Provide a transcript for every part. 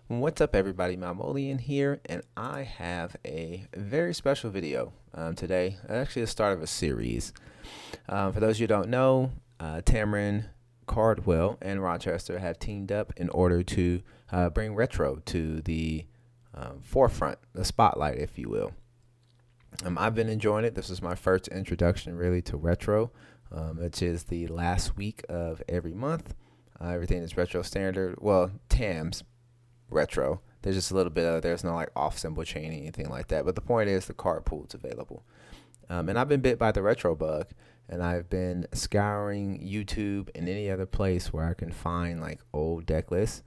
What's up, everybody? Malmolian here, and I have a very special video today. Actually, the start of a series. For those you don't know, Tamron, Cardwell, and Rochester have teamed up in order to bring retro to the forefront, the spotlight, if you will. I've been enjoying it. This is my first introduction, really, to retro, which is the last week of every month. Everything is retro standard. Well, TAM's retro. There's just a little bit of, there's no like off symbol chain or anything like that. But the point is the card pool is available. And I've been bit by the retro bug, and I've been scouring YouTube and any other place where I can find like old deck lists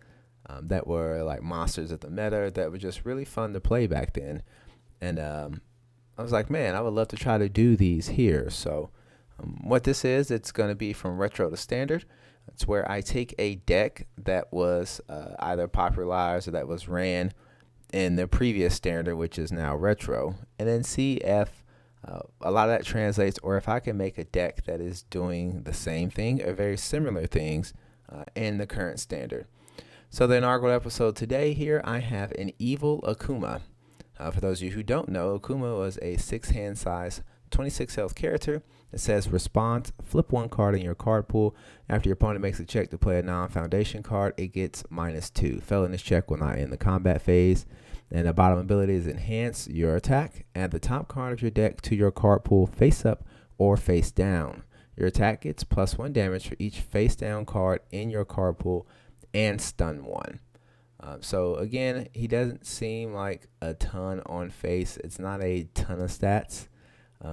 that were like monsters of the meta that were just really fun to play back then. And I was like, man, I would love to try to do these here. So what this is, it's going to be from retro to standard. It's where I take a deck that was either popularized or that was ran in the previous standard, which is now retro, and then see if a lot of that translates, or if I can make a deck that is doing the same thing or very similar things in the current standard. So the inaugural episode today here, I have an evil Akuma. For those of you who don't know, Akuma was a 6-hand size, 26 health character. It says response, flip one card in your card pool. After your opponent makes a check to play a non-foundation card, it gets -2. Fail in this check will not end the combat phase. And the bottom ability is enhance your attack. Add the top card of your deck to your card pool face up or face down. Your attack gets +1 damage for each face down card in your card pool and stun 1. So again, he doesn't seem like a ton on face. It's not a ton of stats.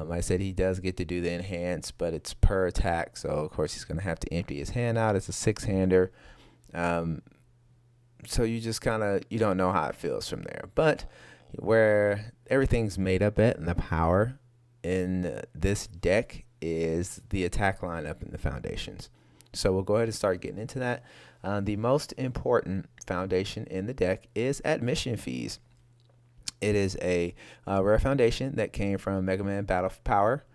I said he does get to do the enhance, but it's per attack. So of course he's going to have to empty his hand out. It's a 6-hander. So you just you don't know how it feels from there. But where everything's made up at and the power in this deck is the attack lineup and the foundations. So we'll go ahead and start getting into that. The most important foundation in the deck is admission fees. It is a rare foundation that came from Mega Man Battle for Power.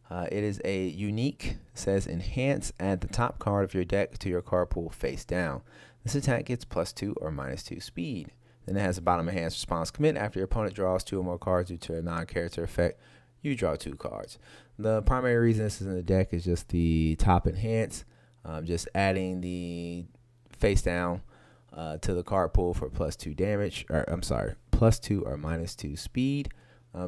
It is a unique, says enhance, add the top card of your deck to your card pool face down. This attack gets +2 or -2 speed. Then it has a bottom enhanced response commit. After your opponent draws 2 or more cards due to a non-character effect, you draw 2 cards. The primary reason this is in the deck is just the top enhance, just adding the face down to the card pool for +2 damage, or I'm sorry, +2 or -2 speed,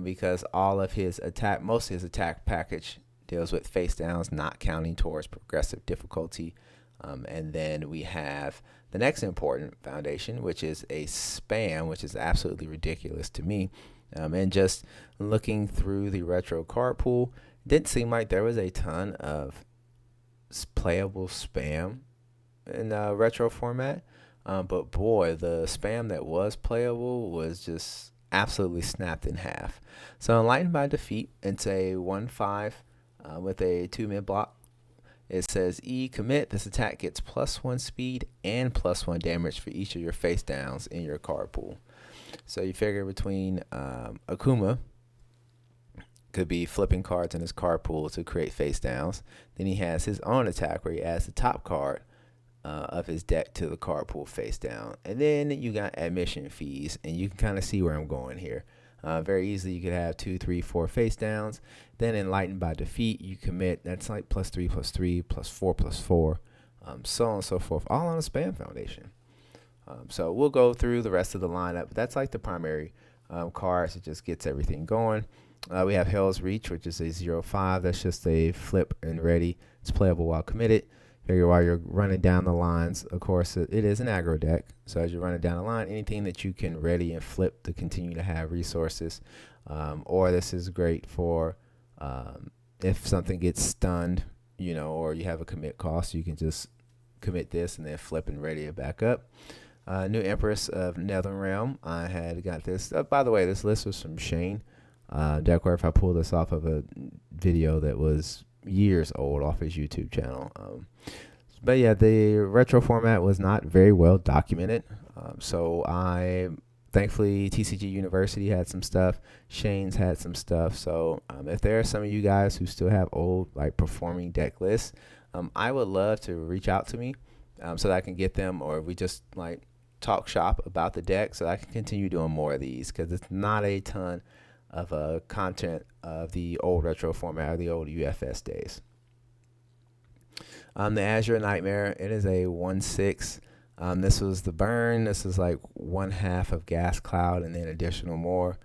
because all of his attack, most of his attack package deals with face downs, not counting towards progressive difficulty. And then we have the next important foundation, which is a spam, which is absolutely ridiculous to me. And just looking through the retro card pool, it didn't seem like there was a ton of playable spam in retro format. But boy, the spam that was playable was just absolutely snapped in half. So enlightened by defeat, it's a 1/5 with a 2 mid block. It says E commit. This attack gets +1 speed and +1 damage for each of your face downs in your card pool. So you figure between Akuma could be flipping cards in his card pool to create face downs. Then he has his own attack where he adds the top card of his deck to the card pool face down. And then you got admission fees, and you can kind of see where I'm going here. Very easily you could have 2, 3, 4 face downs. Then enlightened by defeat, you commit. That's like +3, +3, +4, +4, so on and so forth, all on a spam foundation. So we'll go through the rest of the lineup. That's like the primary cards. It just gets everything going. We have Hell's Reach, which is a 0/5. That's just a flip and ready. It's playable while committed. Figure while you're running down the lines, of course, it is an aggro deck. So as you're running down the line, anything that you can ready and flip to continue to have resources. Or this is great for if something gets stunned, or you have a commit cost, you can just commit this and then flip and ready it back up. New Empress of Netherrealm. I had got this. By the way, this list was from Shane Deckworth. I pulled this off of a video that was years old off his YouTube channel. But yeah, the retro format was not very well documented. So thankfully TCG University had some stuff. Shane's had some stuff. So if there are some of you guys who still have old like performing deck lists, I would love to reach out to me so that I can get them, or if we just like talk shop about the deck so I can continue doing more of these because it's not a ton of content of the old retro format or the old UFS days. The Azure Nightmare, it is a 1/6. This was the burn. This is like 1/2 of Gas Cloud and then additional more.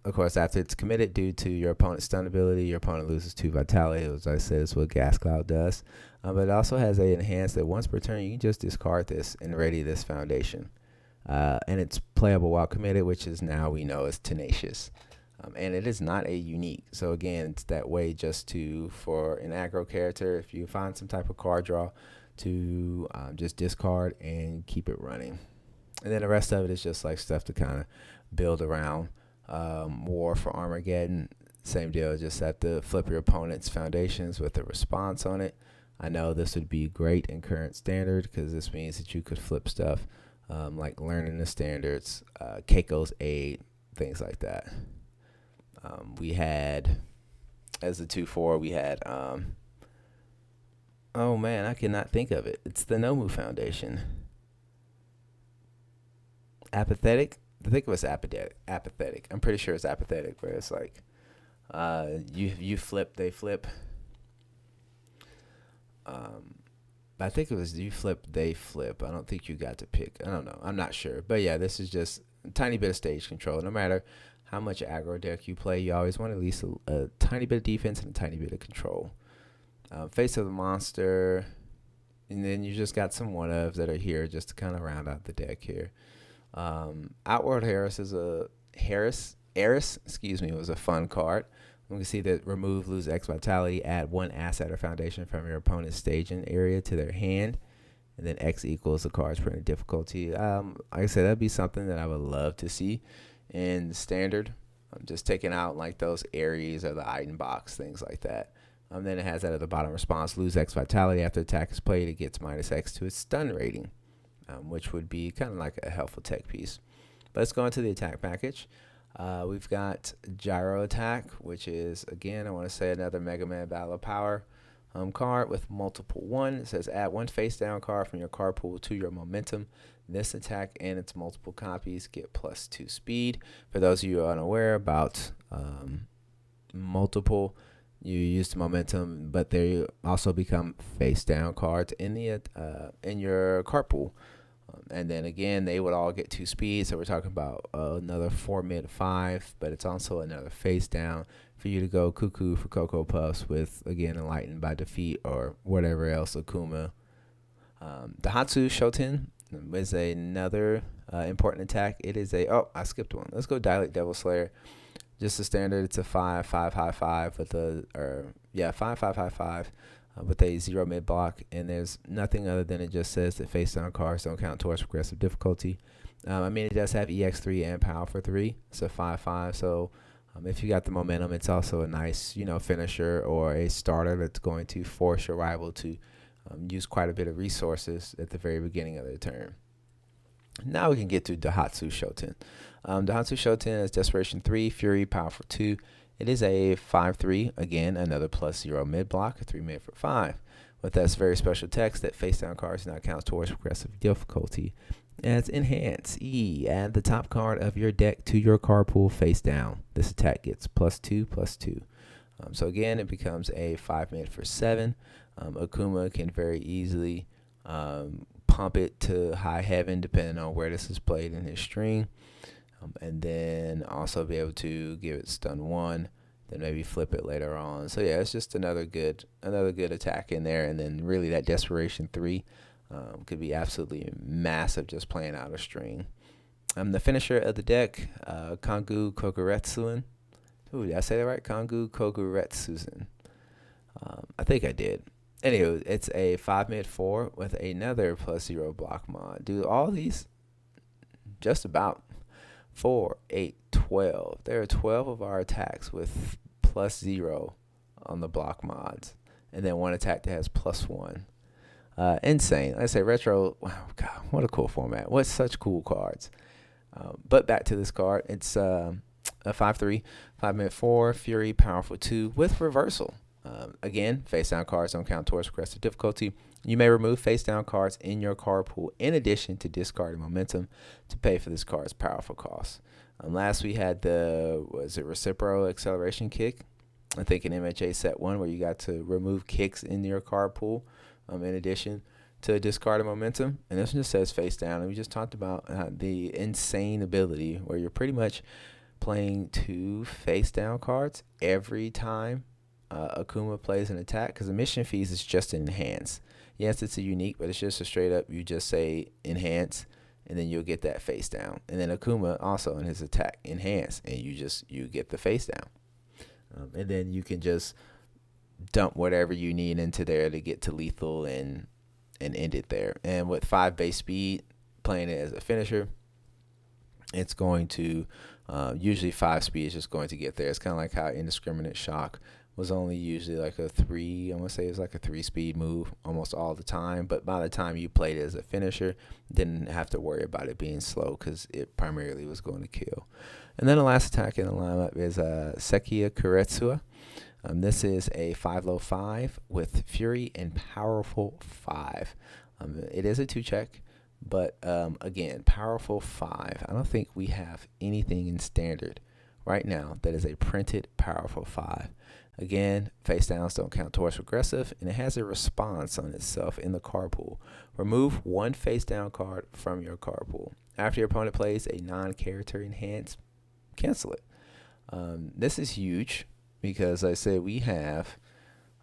Of course, after it's committed due to your opponent's stun ability, your opponent loses 2 vitality. As I said, is what Gas Cloud does. But it also has a enhance that once per turn, you can just discard this and ready this foundation. And it's playable while committed, which is now we know is Tenacious. And it is not a unique. So again, it's that way just for an aggro character, if you find some type of card draw, to just discard and keep it running. And then the rest of it is just like stuff to kind of build around. War for Armageddon, same deal, just have to flip your opponent's foundations with a response on it. I know this would be great in current standard because this means that you could flip stuff like learning the standards, Keiko's Aid, things like that. We had, as a 2/4, we had, oh man, I cannot think of it. It's the Nomu Foundation. Apathetic? I think it was apathetic. I'm pretty sure it's apathetic, where it's like you flip, they flip. I think it was you flip, they flip. I don't think you got to pick. I don't know. I'm not sure. But yeah, this is just a tiny bit of stage control. No matter how much aggro deck you play, you always want at least a tiny bit of defense and a tiny bit of control. Face of the Monster. And then you just got some one-ofs that are here just to kind of round out the deck here. Outworld Eris was a fun card. We can see that remove, lose X vitality, add 1 asset or foundation from your opponent's staging area to their hand, and then X equals the card's printed difficulty. Like I said, that'd be something that I would love to see in standard. Just taking out like those areas or the item box, things like that. Then it has that at the bottom response, lose X vitality after attack is played, it gets -X to its stun rating. Which would be kind of like a helpful tech piece. But let's go into the attack package. We've got Gyro Attack, which is, again, I want to say another Mega Man Battle of Power card with multiple 1. It says add 1 face down card from your card pool to your momentum. This attack and its multiple copies get +2 speed. For those of you unaware about multiple, you use the momentum, but they also become face down cards in your card pool. And then again, they would all get 2 speed. So we're talking about another 4 mid 5, but it's also another face down for you to go cuckoo for Cocoa Puffs with, again, Enlightened by Defeat or whatever else, Akuma. Dahatsu Shoten is another important attack. It is I skipped one. Let's go Dilate Devil Slayer. Just a standard, it's a 5/5/5/5 with 5/5/5/5 with a 0 mid block, and there's nothing other than it just says that face down cards don't count towards progressive difficulty. It does have EX3 and Power for 3. It's a 5/5, so if you got the momentum, it's also a nice, finisher or a starter that's going to force your rival to use quite a bit of resources at the very beginning of their turn. Now we can get to Dahatsu Shoten. Dahatsu Shoten is Desperation 3, Fury, Power for 2. It is a 5/3, again, another +0 mid block, a 3 mid for 5. With that very special text that face down cards do not count towards progressive difficulty. As Enhance, add the top card of your deck to your card pool face down. This attack gets +2/+2. So again, it becomes a 5 mid for 7. Akuma can very easily pump it to high heaven depending on where this is played in his string. And then also be able to give it stun 1, then maybe flip it later on. So yeah, it's just another good attack in there. And then really that Desperation 3 could be absolutely massive just playing out a string. The finisher of the deck, Kangu Kokuretsuin. Ooh, did I say that right? Kangu Kokuretsuin. I think I did. Anyway, it's a 5 mid 4 with another +0 block mod. Do all these just about 4, 8, 12. There are 12 of our attacks with +0 on the block mods. And then one attack that has +1. Insane. Like I say, retro, wow, God, what a cool format. What such cool cards. But back to this card. It's a 5/3, 5 mid 4, Fury, Powerful 2 with reversal. Again, face down cards don't count towards progressive difficulty. You may remove face down cards in your card pool in addition to discarding momentum to pay for this card's powerful cost. Last we had the reciprocal acceleration kick. I think in MHA set 1 where you got to remove kicks in your card pool in addition to discarding momentum. And this one just says face down. And we just talked about the insane ability where you're pretty much playing 2 face down cards every time Akuma plays an attack, because emission fees is just enhance. Yes, it's a unique, but it's just a straight up, you just say enhance, and then you'll get that face down. And then Akuma also in his attack enhance, and you get the face down. And then you can just dump whatever you need into there to get to lethal and end it there. And with 5 base speed, playing it as a finisher, it's going to usually 5 speed is just going to get there. It's kind of like how indiscriminate shock was only usually like a 3. I want to say it was like a 3 speed move almost all the time. But by the time you played it as a finisher, didn't have to worry about it being slow because it primarily was going to kill. And then the last attack in the lineup is Sekiya Kuretsua. This is a 5-low 5 with Fury and Powerful 5. It is a 2-check, but again, Powerful 5. I don't think we have anything in standard right now that is a printed Powerful 5. Again, face downs don't count towards progressive, and it has a response on itself in the card pool. Remove 1 face down card from your card pool. After your opponent plays a non-character enhance, cancel it. This is huge because, like I said, we have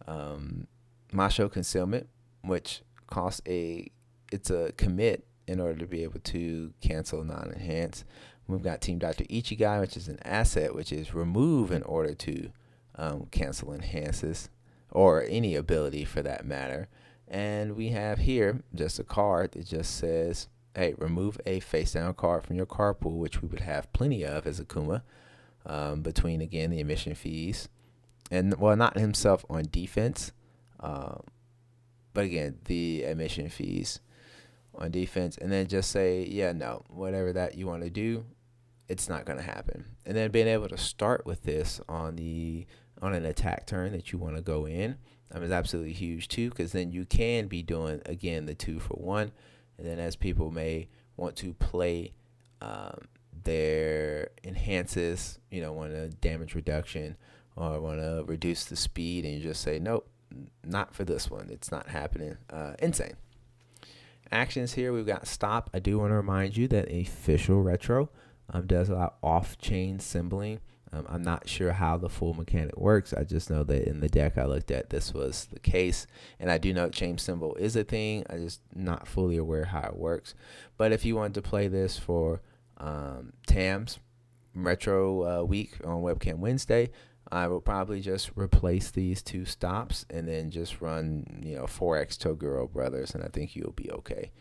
Masho Concealment, which costs it's a commit in order to be able to cancel non-enhance. We've got Team Dr. Ichigai, which is an asset, which is remove in order to cancel enhances, or any ability for that matter. And we have here just a card that just says, hey, remove a face down card from your card pool, which we would have plenty of as Akuma, between, again, the emission fees. And, well, not himself on defense, but again, the emission fees on defense. And then just say, yeah, no, whatever that you want to do, it's not going to happen. And then being able to start with this on an attack turn that you want to go in is absolutely huge too, because then you can be doing, again, the 2 for 1. And then as people may want to play their enhances, want a damage reduction or want to reduce the speed, and you just say, nope, not for this one. It's not happening. Insane. Actions here, we've got stop. I do want to remind you that official retro does allow off-chain symboling. I'm not sure how the full mechanic works. I just know that in the deck I looked at, this was the case. And I do know chain symbol is a thing. I'm just not fully aware how it works. But if you wanted to play this for TAM's Retro Week on Webcam Wednesday, I will probably just replace these 2 stops and then just run 4x Toguro Brothers, and I think you'll be okay.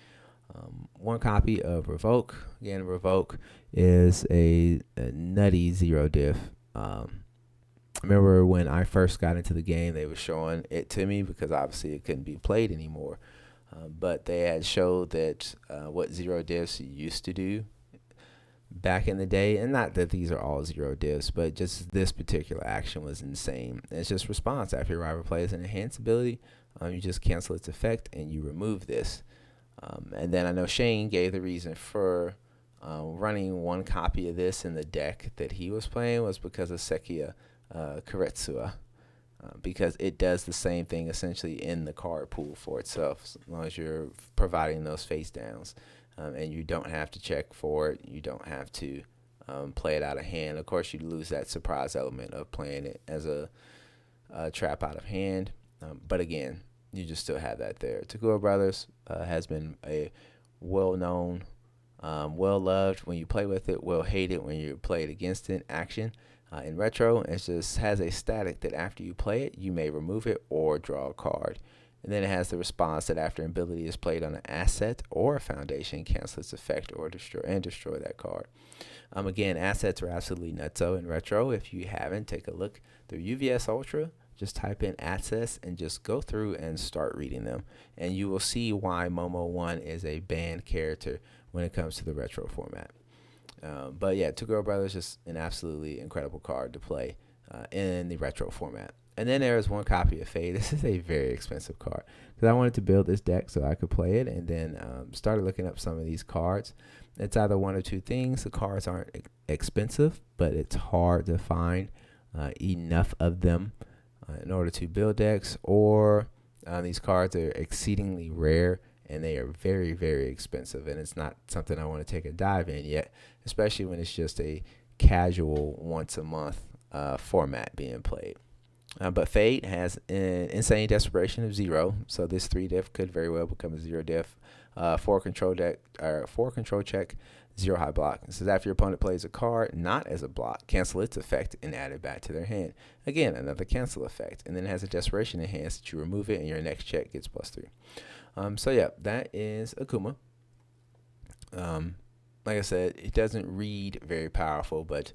1 copy of Revoke. Again, Revoke is a nutty 0 diff. I remember when I first got into the game, they were showing it to me because obviously it couldn't be played anymore. But they had showed that what 0 diffs used to do back in the day, and not that these are all 0 diffs, but just this particular action was insane. It's just response after your rival plays an enhanced ability. You just cancel its effect and you remove this. And then I know Shane gave the reason for running 1 copy of this in the deck that he was playing was because of Sekiya Kuretsua, because it does the same thing essentially in the card pool for itself, as long as you're providing those face downs, and you don't have to check for it. You don't have to play it out of hand. Of course, you lose that surprise element of playing it as a trap out of hand, but again, you just still have that there. Toguro Brothers has been a well-known, well-loved when you play with it, well-hated when you play it against it action. In Retro, it just has a static that after you play it, you may remove it or draw a card. And then it has the response that after an ability is played on an asset or a foundation, cancel its effect or destroy that card. Again, assets are absolutely nutso in Retro. If you haven't, take a look through UVS Ultra. Just type in assets and just go through and start reading them. And you will see why Momo 1 is a banned character when it comes to the Retro format. But yeah, Toguro Brothers is just an absolutely incredible card to play in the Retro format. And then there is one copy of Fade. This is a very expensive card because I wanted to build this deck so I could play it, and then started looking up some of these cards. It's either one or two things. The cards aren't expensive, but it's hard to find enough of them in order to build decks, or these cards are exceedingly rare and they are very, very expensive, and it's not something I want to take a dive in yet, especially when it's just a casual once a month format being played. But Fate has an insane desperation of 0, so this 3 diff could very well become a 0 diff. 4 control deck or 4 control check, 0 high block. It says after your opponent plays a card not as a block, cancel its effect and add it back to their hand. Again, another cancel effect, and then it has a desperation enhance that you remove it and your next check gets +3. So yeah, that is Akuma. Like I said, it doesn't read very powerful, but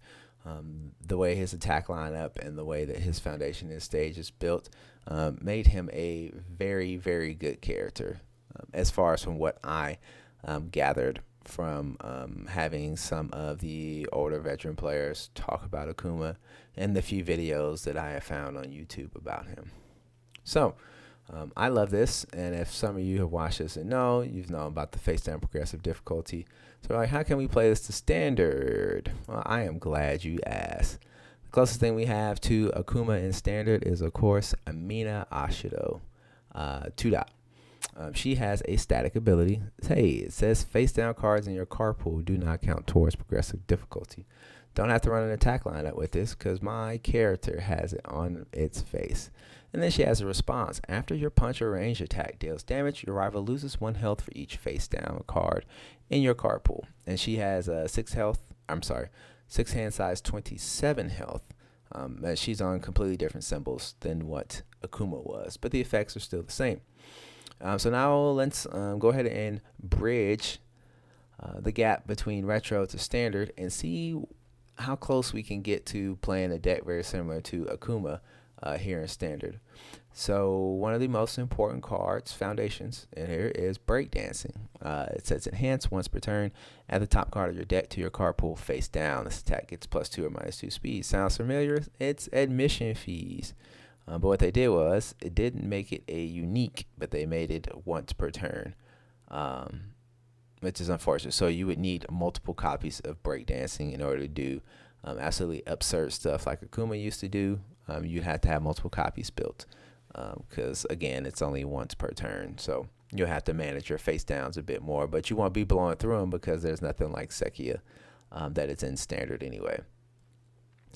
the way his attack lineup and the way that his foundation and stage is built made him a very, very good character. As far as from what I gathered from having some of the older veteran players talk about Akuma and the few videos that I have found on YouTube about him. So I love this, and if some of you have watched this and know, you've known about the face down progressive difficulty. So like, how can we play this to standard? Well, I am glad you asked. The closest thing we have to Akuma in standard is, of course, Amina Ashido, 2 dot. She has a static ability. Hey, it says face down cards in your card pool do not count towards progressive difficulty. Don't have to run an attack lineup with this because my character has it on its face. And then she has a response. After your punch or range attack deals damage, your rival loses 1 health for each face down card in your card pool. And she has 6 hand size 27 health. She's on completely different symbols than what Akuma was, but the effects are still the same. So now let's go ahead and bridge the gap between retro to standard and see how close we can get to playing a deck very similar to Akuma here in standard. So one of the most important cards, foundations, in here is breakdancing. It says enhance once per turn. Add the top card of your deck to your card pool face down. This attack gets +2 or -2 speed. Sounds familiar? It's admission fees. But what they did was, it didn't make it a unique, but they made it once per turn, which is unfortunate. So you would need multiple copies of breakdancing in order to do absolutely absurd stuff like Akuma used to do. You'd have to have multiple copies built because, again, it's only once per turn. So you'll have to manage your face downs a bit more, but you won't be blowing through them because there's nothing like Sekia that is in standard anyway.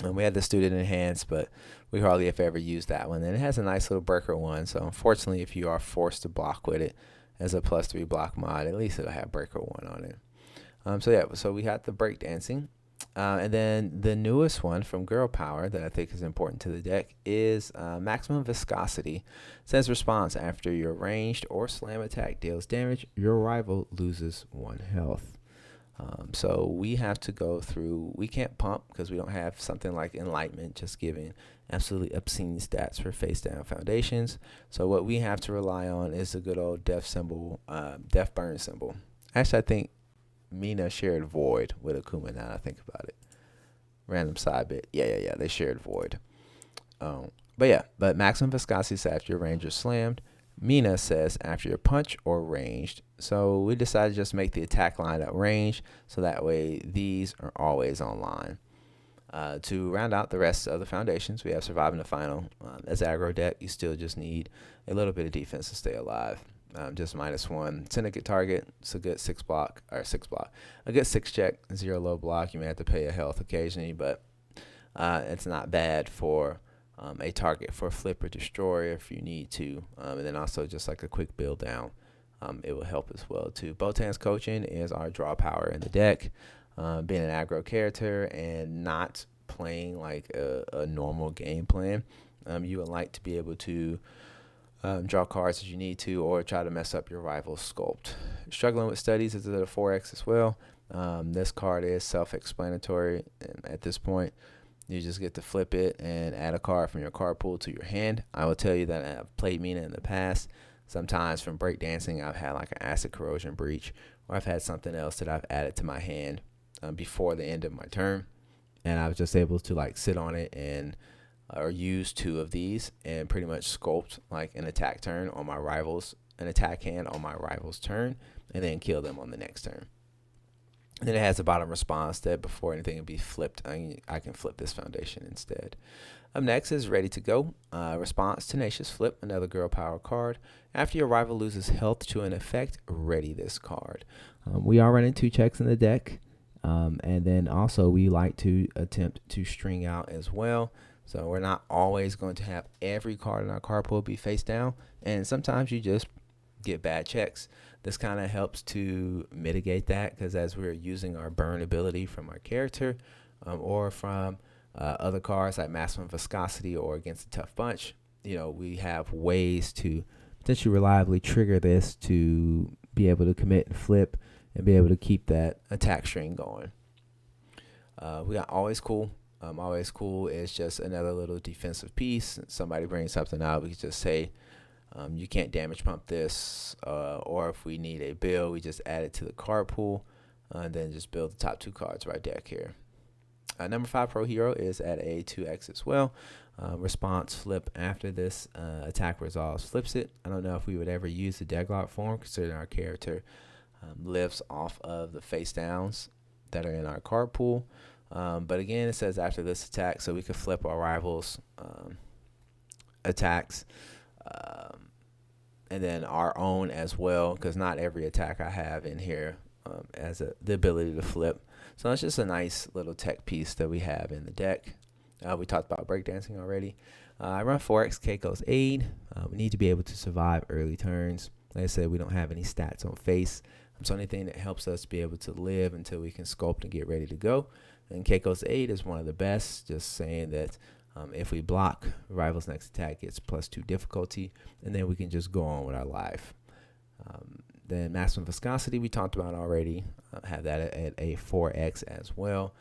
And we had the student enhanced, but we hardly if ever used that one. And it has a nice little breaker one, so unfortunately, if you are forced to block with it as a +3 block mod, at least it'll have breaker one on it. So we had the breakdancing. And then the newest one from Girl Power that I think is important to the deck is maximum viscosity. It says response after your ranged or slam attack deals damage, your rival loses 1 health. So we have to go through, we can't pump because we don't have something like Enlightenment just giving absolutely obscene stats for face down foundations. So what we have to rely on is the good old death symbol, death burn symbol. Actually, I think Mina shared Void with Akuma now that I think about it. Random side bit. Yeah. They shared Void. But maximum viscosity says after your range is slammed. Mina says after your punch or ranged. So we decided to just make the attack lineup range so that way these are always online. To round out the rest of the foundations, we have Survive in the Final. As aggro deck, you still just need a little bit of defense to stay alive. Just -1 syndicate target. It's a good 6 block. A good 6 check, 0 low block. You may have to pay a health occasionally, but it's not bad for a target for flip or destroy if you need to. And then also just like a quick build down. It will help as well too. Botan's coaching is our draw power in the deck. Being an aggro character and not playing like a normal game plan, you would like to be able to draw cards as you need to, or try to mess up your rival's sculpt. Struggling with studies is at a 4x as well. This card is self-explanatory at this point. You just get to flip it and add a card from your card pool to your hand. I will tell you that I've played Mina in the past. Sometimes from breakdancing, I've had like an acid corrosion breach, or I've had something else that I've added to my hand before the end of my turn, and I was just able to like sit on it and or use 2 of these and pretty much sculpt like an attack turn on my rivals, an attack hand on my rival's turn, and then kill them on the next turn. And then it has a bottom response that before anything can be flipped, I can flip this foundation instead. Up next is Ready to Go. Response, Tenacious Flip, another girl power card. After your rival loses health to an effect, ready this card. We are running 2 checks in the deck. And then also we like to attempt to string out as well. So we're not always going to have every card in our card pool be face down. And sometimes you just get bad checks. This kind of helps to mitigate that, because as we're using our burn ability from our character or from other cards like Maximum Viscosity or Against a Tough Bunch, we have ways to potentially reliably trigger this to be able to commit and flip and be able to keep that attack string going. We got Always Cool. Always Cool is just another little defensive piece. Somebody brings something out, we can just say, you can't damage pump this, or if we need a build, we just add it to the card pool, and then just build the top 2 cards of our deck here. Number 5 Pro Hero is at a 2x as well. Response, flip after this attack resolves, flips it. I don't know if we would ever use the deadlock form, considering our character lives off of the face downs that are in our card pool. But again, it says after this attack, so we could flip our rivals' attacks. And then our own as well, because not every attack I have in here has the ability to flip. So it's just a nice little tech piece that we have in the deck. We talked about breakdancing already. I run 4x Keiko's Aid. We need to be able to survive early turns. Like I said, we don't have any stats on face. So anything that helps us be able to live until we can sculpt and get ready to go. And Keiko's Aid is one of the best, just saying that if we block, rival's next attack gets +2 difficulty, and then we can just go on with our life. Then Maximum Viscosity we talked about already. Have that at a 4x as well.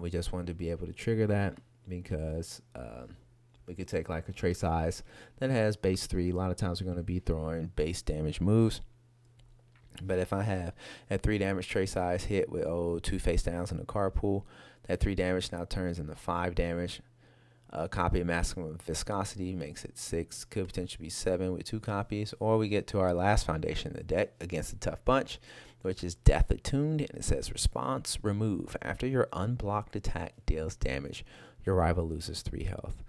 We just wanted to be able to trigger that because we could take like a Trace Eyes that has base 3. A lot of times we're going to be throwing base damage moves. But if I have at 3 damage Trace Eyes hit with 2 face downs in the card pool, that 3 damage now turns into 5 damage. Copy of Maximum Viscosity makes it 6, could potentially be 7 with 2 copies. Or we get to our last foundation in the deck, Against a Tough Bunch, which is Death Attuned, and it says response, remove. After your unblocked attack deals damage, your rival loses 3 health.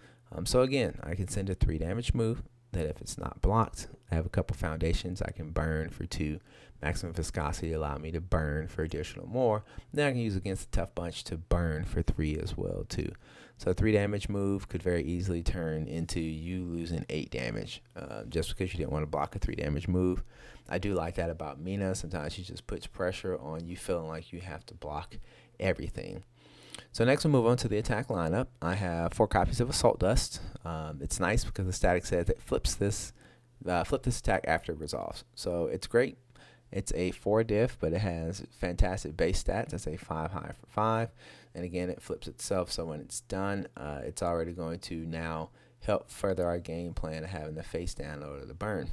So again, I can send a 3 damage move that if it's not blocked, I have a couple foundations I can burn for 2. Maximum Viscosity allow me to burn for additional more. Then I can use Against a Tough Bunch to burn for 3 as well too. So a 3 damage move could very easily turn into you losing 8 damage just because you didn't want to block a 3 damage move. I do like that about Mina. Sometimes she just puts pressure on you feeling like you have to block everything. So next we'll move on to the attack lineup. I have 4 copies of Assault Dust. It's nice because the static says it flip this attack after it resolves. So it's great. It's a 4 diff, but it has fantastic base stats. That's a 5 high for 5. And again, it flips itself. So when it's done, it's already going to now help further our game plan of having the face down or the burn.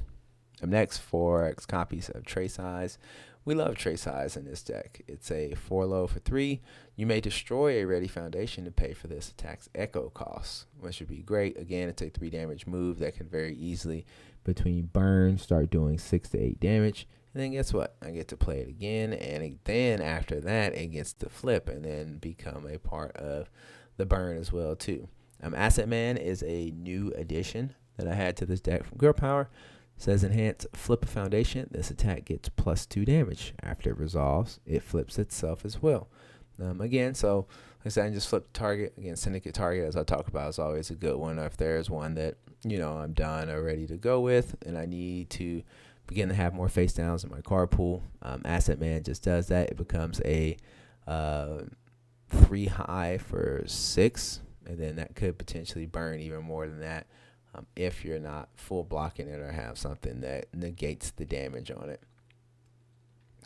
Up next, 4x copies of Trace Eyes. We love Trace Eyes in this deck. It's a 4 low for 3. You may destroy a ready foundation to pay for this attack's echo cost, which would be great. Again, it's a 3 damage move that can very easily, between burn, start doing 6 to 8 damage. And then guess what? I get to play it again, and then after that, it gets to flip and then become a part of the burn as well too. Asset Man is a new addition that I had to this deck from Girl Power. It says enhance, flip a foundation. This attack gets +2 damage. After it resolves, it flips itself as well. Again, so like I said, I can just flip the target. Again, Syndicate target, as I talk about, is always a good one. Or if there's one that I'm done or ready to go with, and I need to begin to have more face downs in my card pool. Asset Man just does that. It becomes a 3 high for 6, and then that could potentially burn even more than that if you're not full blocking it or have something that negates the damage on it.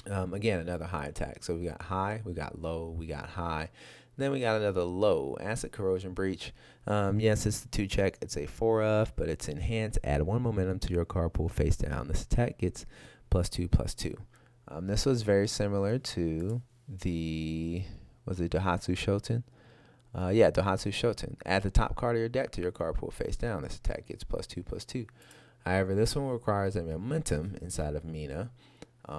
Again, another high attack. So we got high, we got low, we got high. Then we got another low, Acid Corrosion Breach. Yes, it's the 2 check. It's a 4 of, but it's enhanced. Add 1 momentum to your card pool face down. This attack gets +2/+2. This was very similar to the Dahatsu Shoten. Yeah, Dohatsu Shoten. Add the top card of your deck to your card pool face down. This attack gets +2/+2. However, this one requires a momentum inside of Mina,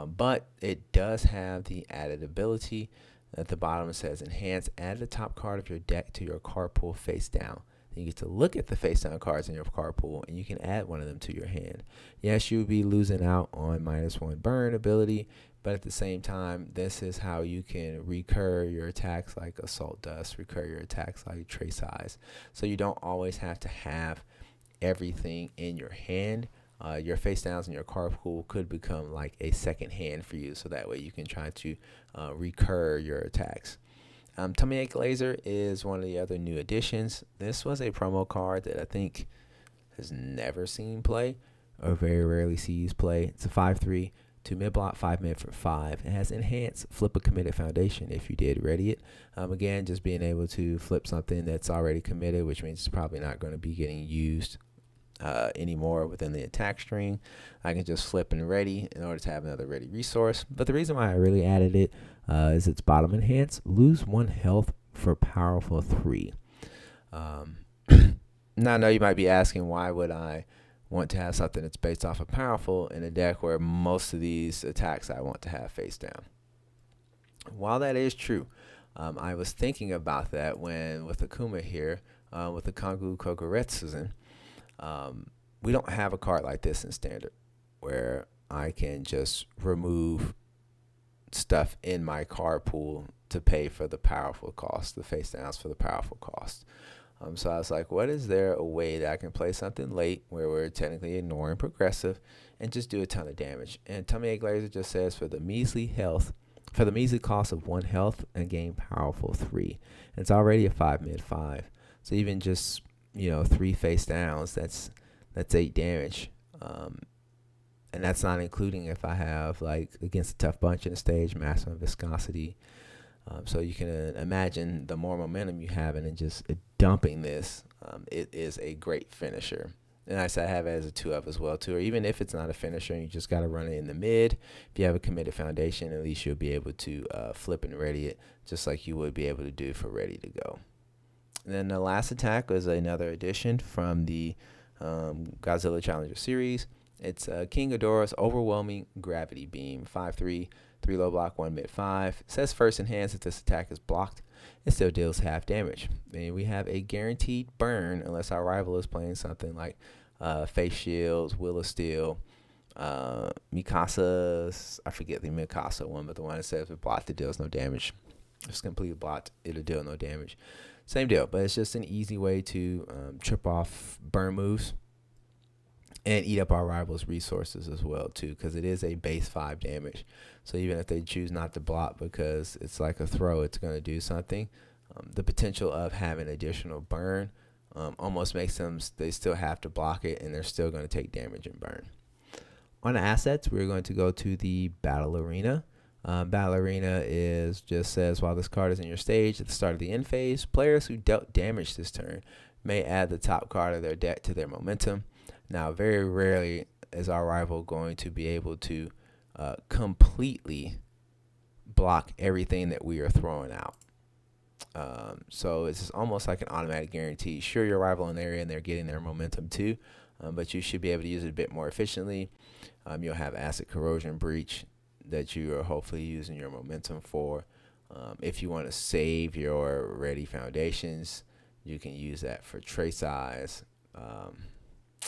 but it does have the added ability. At the bottom it says enhance, add the top card of your deck to your card pool face down. Then you get to look at the face down cards in your card pool and you can add one of them to your hand. Yes, you'll be losing out on -1 burn ability, but at the same time, this is how you can recur your attacks like Assault Dust, recur your attacks like Trace Eyes. So you don't always have to have everything in your hand. Your face downs in your card pool could become like a second hand for you, so that way you can try to recur your attacks. Tummy Laser is one of the other new additions. This was a promo card that I think has never seen play, or very rarely sees play. It's a 5/3, 2 mid block, 5 mid for 5. It has enhanced flip a committed foundation if you did ready it. Again, just being able to flip something that's already committed, which means it's probably not going to be getting used anymore within the attack string. I can just flip and ready in order to have another ready resource. But the reason why I really added it is its bottom enhance. Lose 1 health for powerful 3. Now I know you might be asking, why would I want to have something that's based off of powerful in a deck where most of these attacks I want to have face down? While that is true, I was thinking about that when with Akuma here, with the Kangu Kogoretsuzen. We don't have a card like this in standard where I can just remove stuff in my card pool to pay for the powerful cost, the face downs for the powerful cost. So I was like, what is there a way that I can play something late where we're technically ignoring progressive and just do a ton of damage? And Tummy Egg Laser just says for the measly cost of 1 health and gain powerful 3. And it's already a 5 mid 5. So even just 3 face downs, that's 8 damage, and that's not including if I have like against a tough bunch in the stage maximum viscosity. So you can imagine the more momentum you have and just dumping this, it is a great finisher. And I said I have it as a 2-up as well too. Or even if it's not a finisher and you just got to run it in the mid, if you have a committed foundation, at least you'll be able to flip and ready it just like you would be able to do for ready to go. And then the last attack was another addition from the Godzilla Challenger series. It's King Ghidorah's Overwhelming Gravity Beam, 5/3, 3 low block, 1 mid 5. It says first enhance if this attack is blocked. It still deals half damage. And we have a guaranteed burn unless our rival is playing something like Face Shields, Will of Steel, Mikasa's, I forget the Mikasa one, but the one that says if blocked, it deals no damage. If it's completely blocked, it'll deal no damage. Same deal, but it's just an easy way to trip off burn moves and eat up our rivals' resources as well too, because it is a base 5 damage. So even if they choose not to block because it's like a throw, it's going to do something. The potential of having additional burn almost makes them, they still have to block it and they're still going to take damage and burn. On the assets, we're going to go to the Battle Arena. Battle Arena just says while this card is in your stage at the start of the end phase, players who dealt damage this turn may add the top card of their deck to their momentum. Now, very rarely is our rival going to be able to completely block everything that we are throwing out. So it's almost like an automatic guarantee. Sure, your rival in the area and they're getting their momentum too, but you should be able to use it a bit more efficiently. You'll have Acid Corrosion Breach that you are hopefully using your momentum for. If you want to save your ready foundations, you can use that for Trace Eyes.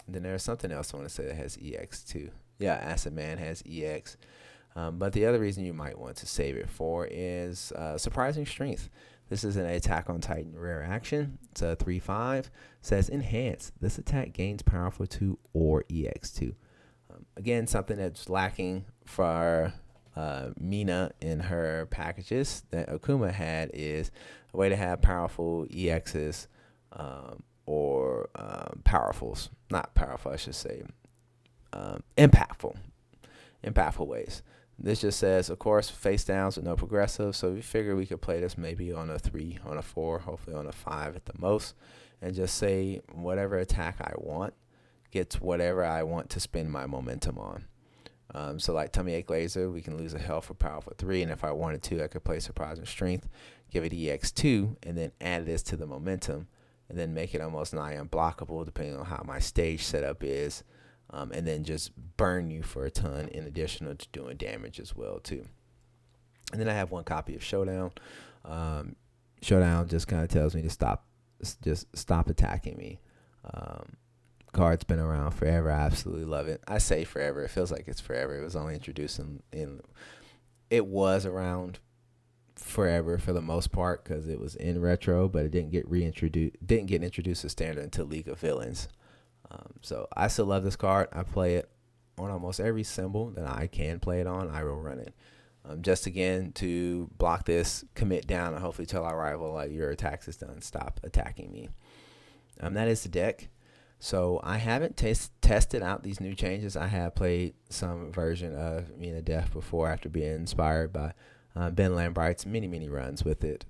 Then there's something else I want to say that has EX too. Yeah, Acid Man has EX. But the other reason you might want to save it for is Surprising Strength. This is an Attack on Titan rare action. It's a 3/5. Says enhance. This attack gains powerful 2 or EX2. Again, something that's lacking for Mina in her packages that Akuma had is a way to have powerful EXs or powerfuls. Not powerful, I should say. Impactful ways. This just says, of course, face downs with no progressive. So we figure we could play this maybe on a 3, on a 4, hopefully on a 5 at the most. And just say whatever attack I want gets whatever I want to spend my momentum on. So like tummy ache laser, we can lose a health for power for 3, and if I wanted to, I could play surprising strength, give it EX2, and then add this to the momentum, and then make it almost nigh unblockable depending on how my stage setup is, and then just burn you for a ton in addition to doing damage as well too. And then I have one copy of Showdown. Showdown just kind of tells me to stop attacking me. Card's been around forever. I absolutely love it. I say forever. It feels like it's forever. It was only introduced in it was around forever for the most part because it was in retro, but it didn't get introduced to standard until League of Villains. So I still love this card. I play it on almost every symbol that I can play it on. I will run it. Just again to block this, commit down, and hopefully tell our rival like your attacks is done. Stop attacking me. That is the deck. So I haven't tested out these new changes. I have played some version of Mina Death before after being inspired by Ben Lambright's many runs with it.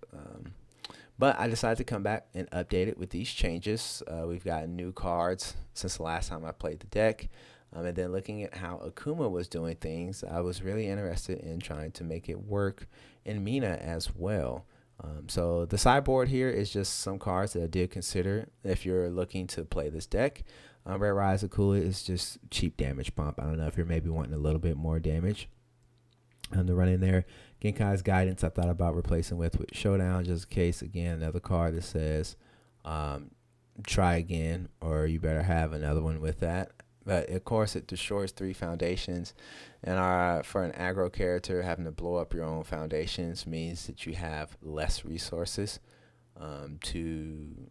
But I decided to come back and update it with these changes. We've got new cards since the last time I played the deck. And then looking at how Akuma was doing things, I was really interested in trying to make it work in Mina as well. So the sideboard here is just some cards that I did consider if you're looking to play this deck. Red Rise Akula is just cheap damage bump. I don't know if you're maybe wanting a little bit more damage to run in there. Genkai's Guidance I thought about replacing with Showdown just in case. Again, another card that says try again, or you better have another one with that. But of course, it destroys 3 foundations, and for an aggro character, having to blow up your own foundations means that you have less resources to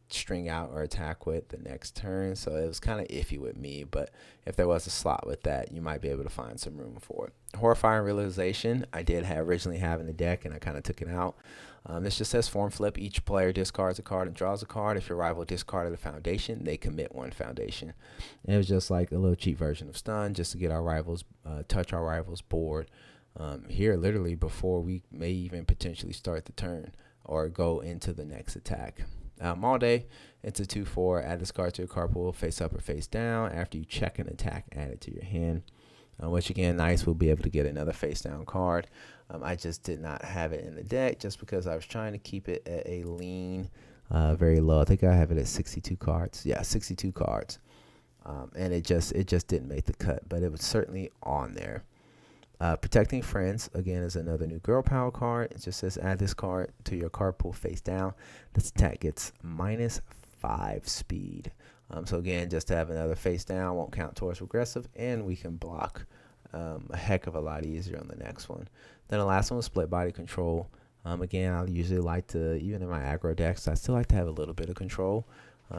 string out or attack with the next turn. So it was kind of iffy with me, but if there was a slot with that, you might be able to find some room for it. Horrifying Realization, I did originally have in the deck, and I kind of took it out. This just says form flip. Each player discards a card and draws a card. If your rival discarded a foundation, they commit 1 foundation. And it was just like a little cheap version of stun, just to get our rivals, touch our rivals' board here literally before we may even potentially start the turn or go into the next attack. All day, it's a 2/4. Add this card to your card pool, face up or face down. After you check an attack, add it to your hand. Which again, nice. We'll be able to get another face down card. I just did not have it in the deck just because I was trying to keep it at a lean, very low. I think I have it at 62 cards. Yeah, 62 cards. And it just didn't make the cut, but it was certainly on there. Protecting Friends, again, is another new girl power card. It just says add this card to your card pool face down. This attack gets -5 speed. So again, just to have another face down, won't count towards regressive, and we can block a heck of a lot easier on the next one. Then the last one was Split Body Control. Again, I usually like to, even in my aggro decks, I still like to have a little bit of control.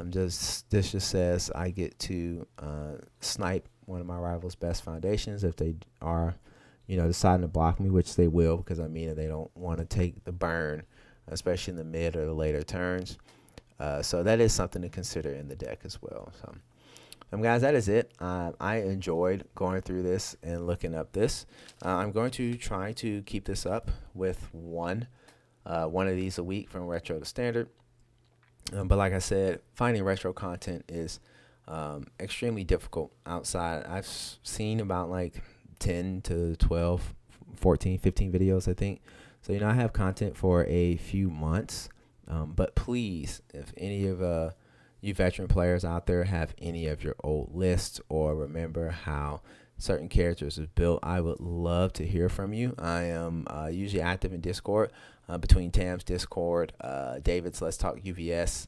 This just says I get to snipe one of my rival's best foundations if they are, deciding to block me, which they will, because they don't want to take the burn, especially in the mid or the later turns. So that is something to consider in the deck as well. So, guys, that is it. I enjoyed going through this and looking up this. I'm going to try to keep this up with one of these a week from retro to standard. But like I said, finding retro content is extremely difficult outside. I've seen about like 10 to 12, 14, 15 videos, I think. So, I have content for a few months. But please, if any of you veteran players out there have any of your old lists or remember how certain characters was built, I would love to hear from you. I am usually active in Discord, between Tam's Discord, David's Let's Talk UVS,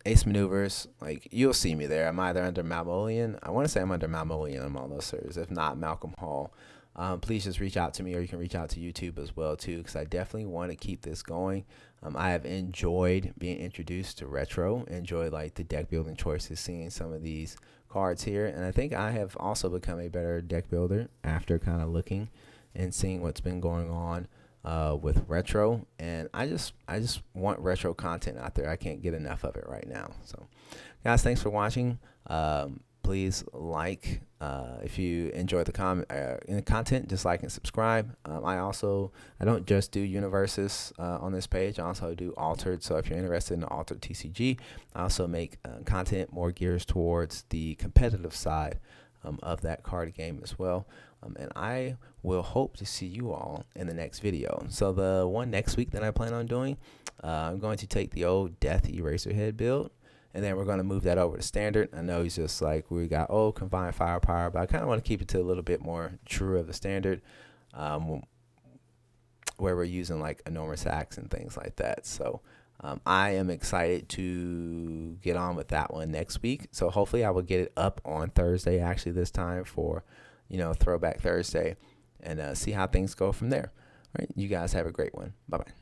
Ace Maneuvers. Like, you'll see me there. I'm either under Malmolian. I want to say I'm under Malmolian on all those servers. If not, Malcolm Hall. Please just reach out to me, or you can reach out to YouTube as well too, because I definitely want to keep this going. I have enjoyed being introduced to retro, enjoyed like the deck building choices, seeing some of these cards here, and I think I have also become a better deck builder after kind of looking and seeing what's been going on with retro. And I just want retro content out there. I can't get enough of it right now. So, guys, thanks for watching. Please like if you enjoy the content, just like and subscribe. I don't just do Universus on this page. I also do Altered. So if you're interested in the Altered TCG, I also make content more geared towards the competitive side of that card game as well. And I will hope to see you all in the next video. So the one next week that I plan on doing, I'm going to take the old Death Eraserhead build, and then we're going to move that over to standard. I know he's just like, we got old confined firepower, but I kind of want to keep it to a little bit more true of the standard, where we're using like enormous axe and things like that. So I am excited to get on with that one next week. So hopefully I will get it up on Thursday, actually, this time for, Throwback Thursday, and see how things go from there. All right, you guys have a great one. Bye-bye.